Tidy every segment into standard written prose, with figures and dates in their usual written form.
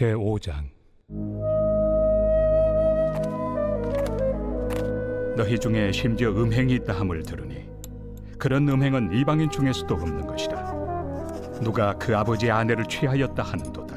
제5장. 너희 중에 심지어 음행이 있다 함을 들으니 그런 음행은 이방인 중에서도 없는 것이라. 누가 그 아버지의 아내를 취하였다 하는도다.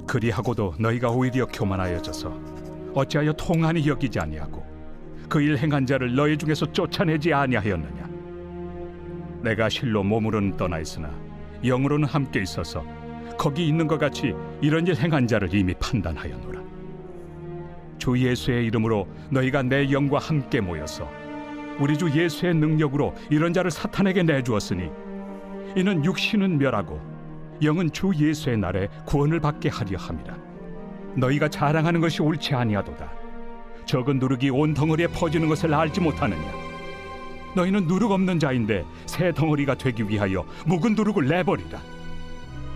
그리하고도 너희가 오히려 교만하여져서 어찌하여 통한이 여기지 아니하고 그 일 행한 자를 너희 중에서 쫓아내지 아니하였느냐. 내가 실로 몸으로는 떠나 있으나 영으로는 함께 있어서 거기 있는 것 같이 이런 일 행한 자를 이미 판단하였노라. 주 예수의 이름으로 너희가 내 영과 함께 모여서 우리 주 예수의 능력으로 이런 자를 사탄에게 내주었으니 이는 육신은 멸하고 영은 주 예수의 날에 구원을 받게 하려 함이라. 너희가 자랑하는 것이 옳지 아니하도다. 적은 누룩이 온 덩어리에 퍼지는 것을 알지 못하느냐. 너희는 누룩 없는 자인데 새 덩어리가 되기 위하여 묵은 누룩을 내버리라.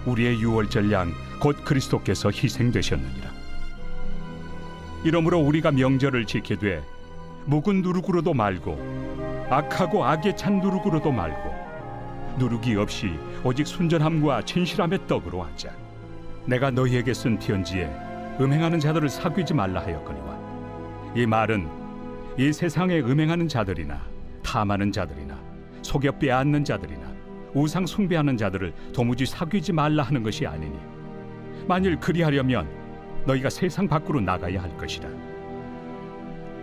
우리의 유월절 양 곧 그리스도께서 희생되셨느니라. 이러므로 우리가 명절을 지키되 묵은 누룩으로도 말고 악하고 악에 찬 누룩으로도 말고 누룩이 없이 오직 순전함과 진실함의 떡으로 하자. 내가 너희에게 쓴 편지에 음행하는 자들을 사귀지 말라 하였거니와 이 말은 이 세상에 음행하는 자들이나 탐하는 자들이나 속여 빼앗는 자들이나 우상 숭배하는 자들을 도무지 사귀지 말라 하는 것이 아니니 만일 그리하려면 너희가 세상 밖으로 나가야 할 것이다.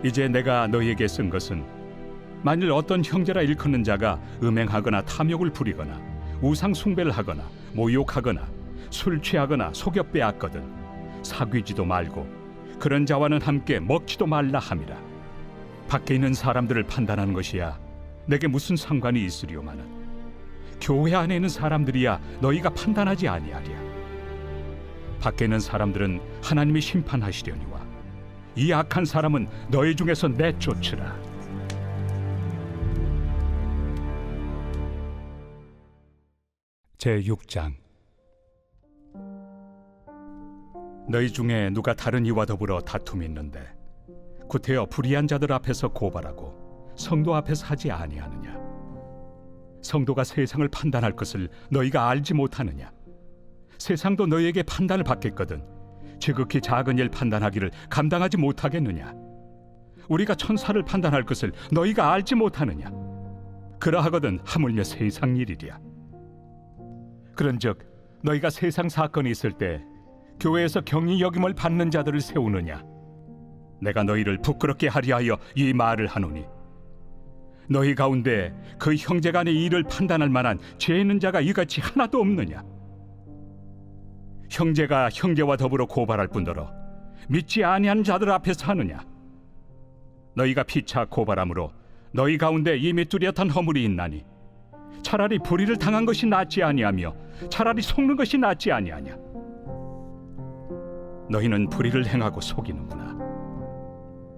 이제 내가 너희에게 쓴 것은 만일 어떤 형제라 일컫는 자가 음행하거나 탐욕을 부리거나 우상 숭배를 하거나 모욕하거나 술 취하거나 속여 빼앗거든 사귀지도 말고 그런 자와는 함께 먹지도 말라 함이라. 밖에 있는 사람들을 판단하는 것이야 내게 무슨 상관이 있으리오마는 교회 안에 있는 사람들이야 너희가 판단하지 아니하리야. 밖에 있는 사람들은 하나님이 심판하시려니와 이 악한 사람은 너희 중에서 내쫓으라. 제6장. 너희 중에 누가 다른 이와 더불어 다툼이 있는데 구태여 불의한 자들 앞에서 고발하고 성도 앞에서 하지 아니하느냐. 성도가 세상을 판단할 것을 너희가 알지 못하느냐. 세상도 너희에게 판단을 받겠거든 지극히 작은 일 판단하기를 감당하지 못하겠느냐. 우리가 천사를 판단할 것을 너희가 알지 못하느냐. 그러하거든 하물며 세상 일이랴. 그런즉 너희가 세상 사건이 있을 때 교회에서 경히 여김을 받는 자들을 세우느냐. 내가 너희를 부끄럽게 하려 하여 이 말을 하노니 너희 가운데 그 형제간의 일을 판단할 만한 죄 있는 자가 이같이 하나도 없느냐. 형제가 형제와 더불어 고발할 뿐더러 믿지 아니한 자들 앞에서 하느냐. 너희가 피차 고발함으로 너희 가운데 이미 뚜렷한 허물이 있나니 차라리 불의를 당한 것이 낫지 아니하며 차라리 속는 것이 낫지 아니하냐. 너희는 불의를 행하고 속이는구나.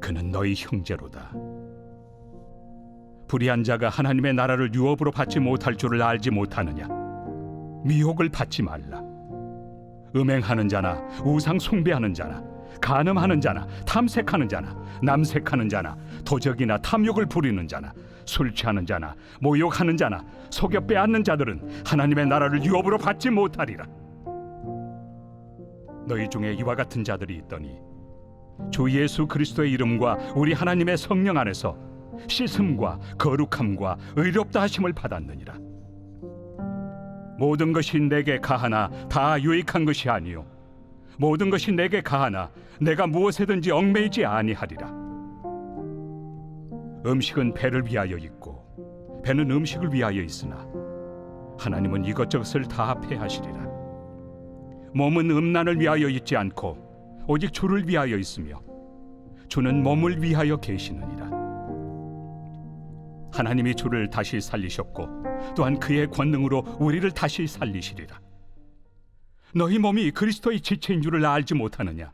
그는 너희 형제로다. 불의한 자가 하나님의 나라를 유업으로 받지 못할 줄을 알지 못하느냐. 미혹을 받지 말라. 음행하는 자나 우상 숭배하는 자나 간음하는 자나 탐색하는 자나 남색하는 자나 도적이나 탐욕을 부리는 자나 술 취하는 자나 모욕하는 자나 속여 빼앗는 자들은 하나님의 나라를 유업으로 받지 못하리라. 너희 중에 이와 같은 자들이 있더니 주 예수 그리스도의 이름과 우리 하나님의 성령 안에서 씻음과 거룩함과 의롭다 하심을 받았느니라. 모든 것이 내게 가하나 다 유익한 것이 아니요 모든 것이 내게 가하나 내가 무엇에든지 얽매이지 아니하리라. 음식은 배를 위하여 있고 배는 음식을 위하여 있으나 하나님은 이것저것을 다 폐하시리라. 몸은 음란을 위하여 있지 않고 오직 주를 위하여 있으며 주는 몸을 위하여 계시느니라. 하나님이 주를 다시 살리셨고 또한 그의 권능으로 우리를 다시 살리시리라. 너희 몸이 그리스도의 지체인 줄을 알지 못하느냐.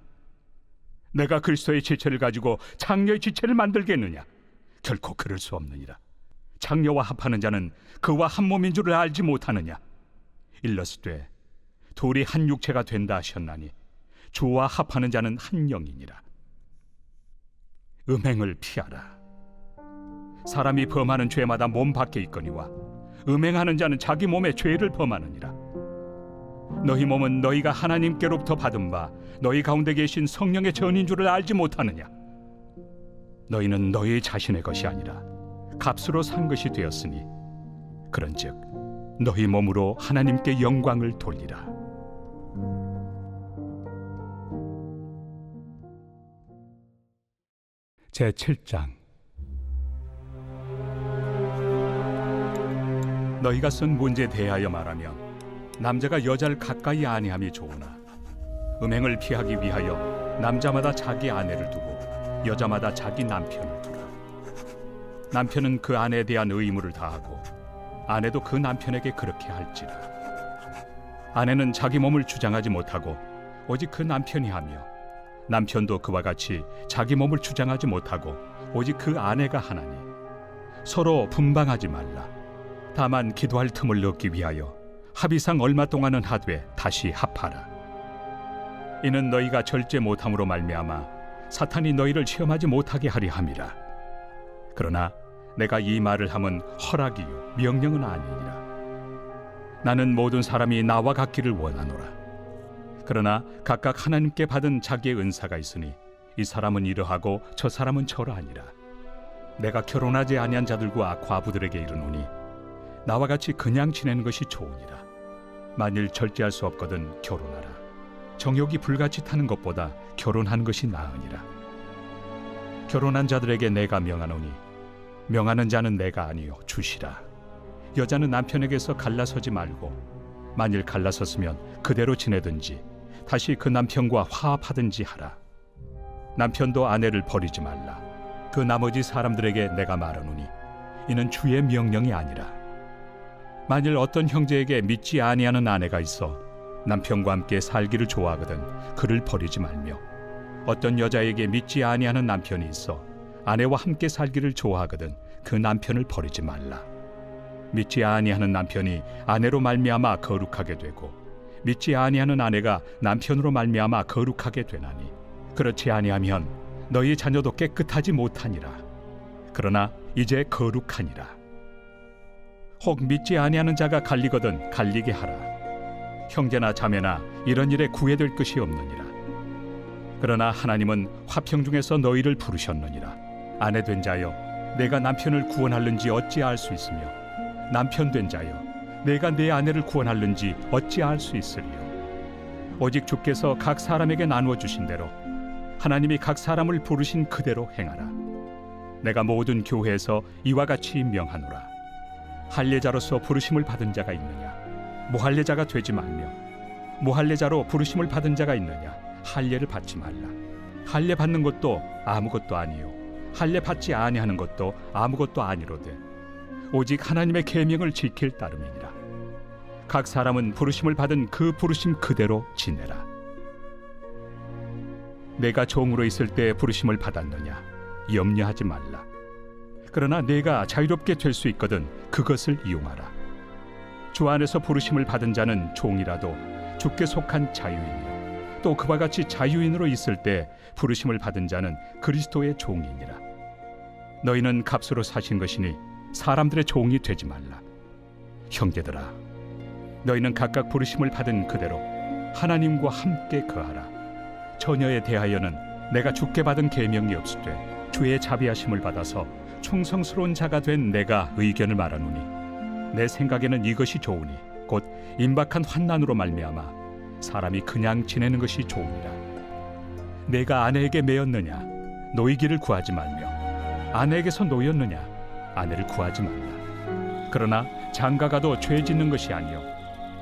내가 그리스도의 지체를 가지고 장녀의 지체를 만들겠느냐. 결코 그럴 수 없느니라. 장녀와 합하는 자는 그와 한 몸인 줄을 알지 못하느냐. 일러스되 둘이 한 육체가 된다 하셨나니 주와 합하는 자는 한 영이니라. 음행을 피하라. 사람이 범하는 죄마다 몸 밖에 있거니와 음행하는 자는 자기 몸에 죄를 범하느니라. 너희 몸은 너희가 하나님께로부터 받은 바 너희 가운데 계신 성령의 전인 줄을 알지 못하느냐? 너희는 너희 자신의 것이 아니라 값으로 산 것이 되었으니 그런즉 너희 몸으로 하나님께 영광을 돌리라. 제7장. 너희가 쓴 문제에 대하여 말하면 남자가 여자를 가까이 아니함이 좋으나 음행을 피하기 위하여 남자마다 자기 아내를 두고 여자마다 자기 남편을 두라. 남편은 그 아내에 대한 의무를 다하고 아내도 그 남편에게 그렇게 할지라. 아내는 자기 몸을 주장하지 못하고 오직 그 남편이 하며 남편도 그와 같이 자기 몸을 주장하지 못하고 오직 그 아내가 하나니 서로 분방하지 말라. 다만 기도할 틈을 얻기 위하여 합의상 얼마 동안은 하되 다시 합하라. 이는 너희가 절제 못함으로 말미암아 사탄이 너희를 시험하지 못하게 하려 함이라. 그러나 내가 이 말을 함은 허락이요 명령은 아니니라. 나는 모든 사람이 나와 같기를 원하노라. 그러나 각각 하나님께 받은 자기의 은사가 있으니 이 사람은 이러하고 저 사람은 저러하니라. 내가 결혼하지 아니한 자들과 과부들에게 이르노니 나와 같이 그냥 지내는 것이 좋으니라. 만일 절제할 수 없거든 결혼하라. 정욕이 불같이 타는 것보다 결혼하는 것이 나으니라. 결혼한 자들에게 내가 명하노니 명하는 자는 내가 아니요 주시라. 여자는 남편에게서 갈라서지 말고 만일 갈라섰으면 그대로 지내든지 다시 그 남편과 화합하든지 하라. 남편도 아내를 버리지 말라. 그 나머지 사람들에게 내가 말하노니 이는 주의 명령이 아니라. 만일 어떤 형제에게 믿지 아니하는 아내가 있어 남편과 함께 살기를 좋아하거든 그를 버리지 말며, 어떤 여자에게 믿지 아니하는 남편이 있어 아내와 함께 살기를 좋아하거든 그 남편을 버리지 말라. 믿지 아니하는 남편이 아내로 말미암아 거룩하게 되고 믿지 아니하는 아내가 남편으로 말미암아 거룩하게 되나니 그렇지 아니하면 너희 자녀도 깨끗하지 못하니라. 그러나 이제 거룩하니라. 혹 믿지 아니하는 자가 갈리거든 갈리게 하라. 형제나 자매나 이런 일에 구애될 것이 없느니라. 그러나 하나님은 화평 중에서 너희를 부르셨느니라. 아내 된 자여 내가 남편을 구원할는지 어찌 알 수 있으며 남편 된 자여 내가 내 아내를 구원할는지 어찌 알 수 있으리요. 오직 주께서 각 사람에게 나누어 주신 대로 하나님이 각 사람을 부르신 그대로 행하라. 내가 모든 교회에서 이와 같이 명하노라. 할례자로서 부르심을 받은 자가 있느냐? 무할례자가 되지 말며, 무할례자로 부르심을 받은 자가 있느냐? 할례를 받지 말라. 할례 받는 것도 아무것도 아니요 할례 받지 아니하는 것도 아무것도 아니로되 오직 하나님의 계명을 지킬 따름이니라. 각 사람은 부르심을 받은 그 부르심 그대로 지내라. 내가 종으로 있을 때 부르심을 받았느냐? 염려하지 말라. 그러나 내가 자유롭게 될 수 있거든 그것을 이용하라. 주 안에서 부르심을 받은 자는 종이라도 주께 속한 자유인이요 또 그와 같이 자유인으로 있을 때 부르심을 받은 자는 그리스도의 종이니라. 너희는 값으로 사신 것이니 사람들의 종이 되지 말라. 형제들아, 너희는 각각 부르심을 받은 그대로 하나님과 함께 거하라. 처녀에 대하여는 내가 주께 받은 계명이 없으되 주의 자비하심을 받아서 충성스러운 자가 된 내가 의견을 말하노니 내 생각에는 이것이 좋으니 곧 임박한 환난으로 말미암아 사람이 그냥 지내는 것이 좋으니라. 내가 아내에게 매였느냐? 노이기를 구하지 말며, 아내에게서 노였느냐? 아내를 구하지 말라. 그러나 장가가도 죄 짓는 것이 아니요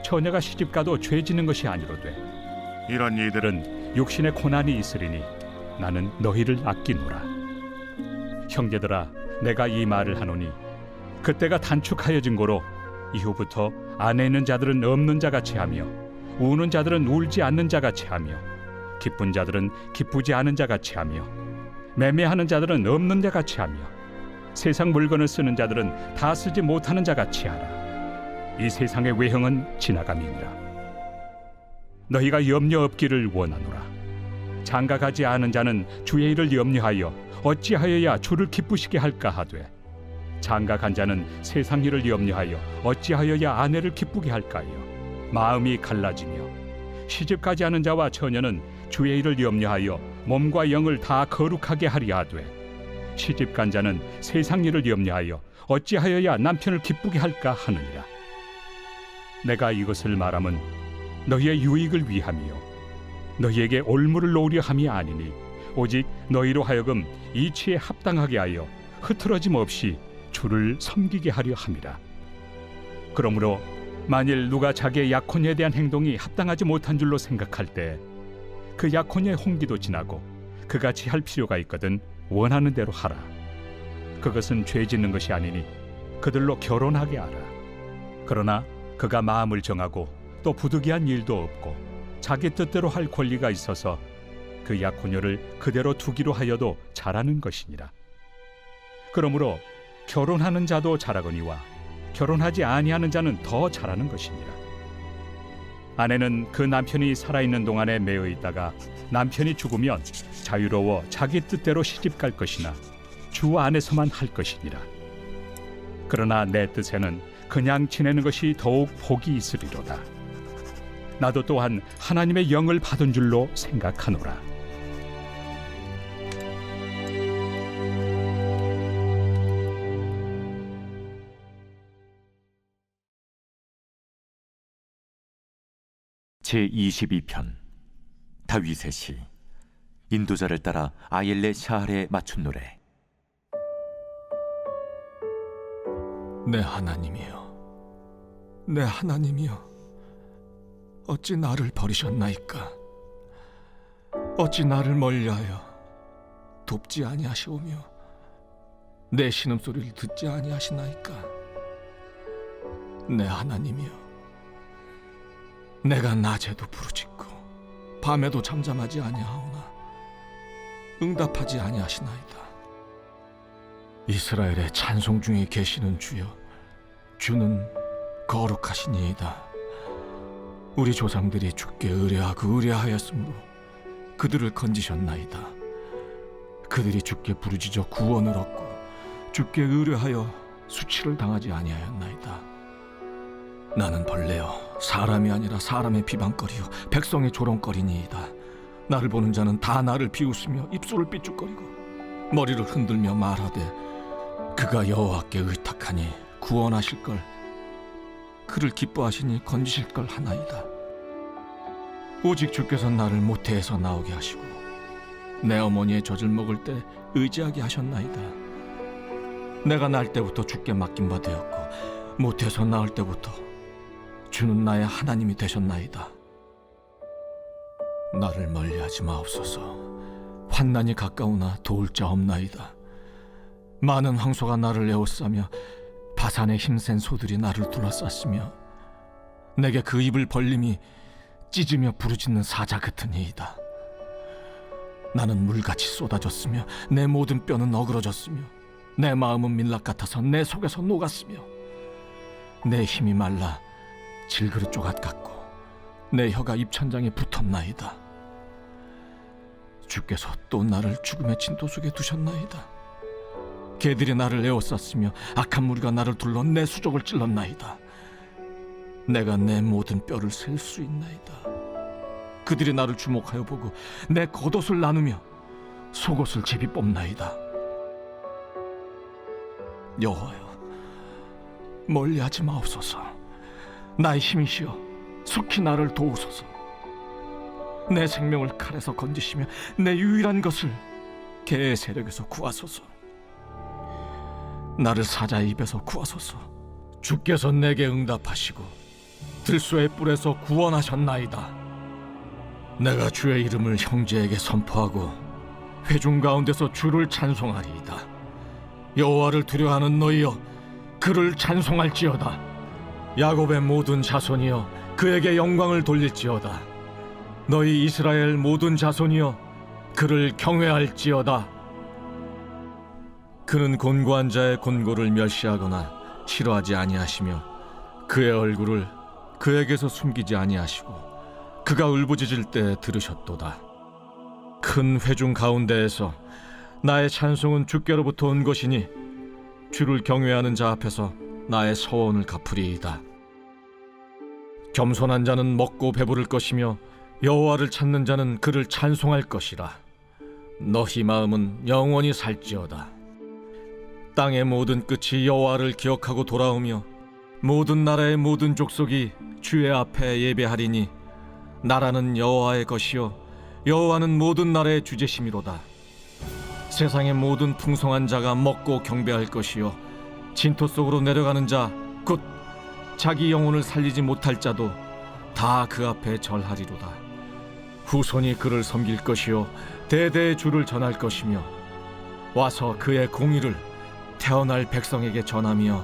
처녀가 시집가도 죄 짓는 것이 아니로되 이런 이들은 육신의 고난이 있으리니 나는 너희를 아끼노라. 형제들아, 내가 이 말을 하노니 그때가 단축하여진 고로 이후부터 안에 있는 자들은 없는 자같이 하며 우는 자들은 울지 않는 자같이 하며 기쁜 자들은 기쁘지 않은 자같이 하며 매매하는 자들은 없는 자같이 하며 세상 물건을 쓰는 자들은 다 쓰지 못하는 자같이 하라. 이 세상의 외형은 지나감이니라. 너희가 염려 없기를 원하노라. 장가가지 않은 자는 주의 일을 염려하여 어찌하여야 주를 기쁘시게 할까 하되 장가간 자는 세상 일을 염려하여 어찌하여야 아내를 기쁘게 할까요? 마음이 갈라지며 시집가지 않은 자와 처녀는 주의 일을 염려하여 몸과 영을 다 거룩하게 하려 하되 시집간 자는 세상 일을 염려하여 어찌하여야 남편을 기쁘게 할까 하느니라. 내가 이것을 말함은 너희의 유익을 위함이요 너희에게 올무를 놓으려 함이 아니니 오직 너희로 하여금 이치에 합당하게 하여 흐트러짐 없이 주를 섬기게 하려 함이라. 그러므로 만일 누가 자기의 약혼에 대한 행동이 합당하지 못한 줄로 생각할 때 그 약혼의 홍기도 지나고 그같이 할 필요가 있거든 원하는 대로 하라. 그것은 죄 짓는 것이 아니니 그들로 결혼하게 하라. 그러나 그가 마음을 정하고 또 부득이한 일도 없고 자기 뜻대로 할 권리가 있어서 그 약혼녀를 그대로 두기로 하여도 잘하는 것이니라. 그러므로 결혼하는 자도 잘하거니와 결혼하지 아니하는 자는 더 잘하는 것이니라. 아내는 그 남편이 살아있는 동안에 매여 있다가 남편이 죽으면 자유로워 자기 뜻대로 시집갈 것이나 주 안에서만 할 것이니라. 그러나 내 뜻에는 그냥 지내는 것이 더욱 복이 있으리로다. 나도 또한 하나님의 영을 받은 줄로 생각하노라. 제22편 다윗의 시. 인도자를 따라 아옐레 샤할에 맞춘 노래. 내 하나님이여, 내 하나님이여, 어찌 나를 버리셨나이까? 어찌 나를 멀리하여 돕지 아니하시오며 내 신음소리를 듣지 아니하시나이까? 내 하나님이여, 내가 낮에도 부르짖고 밤에도 잠잠하지 아니하오나 응답하지 아니하시나이다. 이스라엘의 찬송 중에 계시는 주여, 주는 거룩하시니이다. 우리 조상들이 주께 의뢰하고 의뢰하였으므로 그들을 건지셨나이다. 그들이 주께 부르짖어 구원을 얻고 주께 의뢰하여 수치를 당하지 아니하였나이다. 나는 벌레여 사람이 아니라 사람의 비방거리요 백성의 조롱거리니이다. 나를 보는 자는 다 나를 비웃으며 입술을 삐죽거리고 머리를 흔들며 말하되 그가 여호와께 의탁하니 구원하실걸, 그를 기뻐하시니 건지실걸 하나이다. 오직 주께서 나를 모태에서 나오게 하시고 내 어머니의 젖을 먹을 때 의지하게 하셨나이다. 내가 날 때부터 주께 맡긴 바 되었고 모태에서 나올 때부터 주는 나의 하나님이 되셨나이다. 나를 멀리하지 마옵소서. 환난이 가까우나 도울 자 없나이다. 많은 황소가 나를 에워싸며 바산의 힘센 소들이 나를 둘러쌌으며 내게 그 입을 벌림이 찢으며 부르짖는 사자 같으니이다. 나는 물같이 쏟아졌으며 내 모든 뼈는 어그러졌으며 내 마음은 밀랍 같아서 내 속에서 녹았으며 내 힘이 말라 질그릇 조각 같고 내 혀가 입천장에 붙었나이다. 주께서 또 나를 죽음의 진도 속에 두셨나이다. 개들이 나를 에워쌌으며 악한 무리가 나를 둘러 내 수족을 찔렀나이다. 내가 내 모든 뼈를 셀 수 있나이다. 그들이 나를 주목하여 보고 내 겉옷을 나누며 속옷을 제비 뽑나이다. 여호와여, 멀리하지 마옵소서. 나의 힘이시여 속히 나를 도우소서. 내 생명을 칼에서 건지시며 내 유일한 것을 개의 세력에서 구하소서. 나를 사자의 입에서 구하소서. 주께서 내게 응답하시고 들소의 뿔에서 구원하셨나이다. 내가 주의 이름을 형제에게 선포하고 회중 가운데서 주를 찬송하리이다. 여호와를 두려워하는 너희여, 그를 찬송할지어다. 야곱의 모든 자손이여, 그에게 영광을 돌릴지어다. 너희 이스라엘 모든 자손이여, 그를 경외할지어다. 그는 곤고한 자의 곤고를 멸시하거나 싫어하지 아니하시며 그의 얼굴을 그에게서 숨기지 아니하시고 그가 울부짖을 때 들으셨도다. 큰 회중 가운데에서 나의 찬송은 주께로부터 온 것이니 주를 경외하는 자 앞에서 나의 서원을 갚으리이다. 겸손한 자는 먹고 배부를 것이며 여호와를 찾는 자는 그를 찬송할 것이라. 너희 마음은 영원히 살지어다. 땅의 모든 끝이 여호와를 기억하고 돌아오며 모든 나라의 모든 족속이 주의 앞에 예배하리니 나라는 여호와의 것이요 여호와는 모든 나라의 주제심이로다. 세상의 모든 풍성한 자가 먹고 경배할 것이요 진토 속으로 내려가는 자 곧 자기 영혼을 살리지 못할 자도 다 그 앞에 절하리로다. 후손이 그를 섬길 것이요 대대의 주를 전할 것이며 와서 그의 공의를 태어날 백성에게 전하며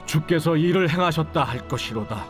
주께서 이를 행하셨다 할 것이로다.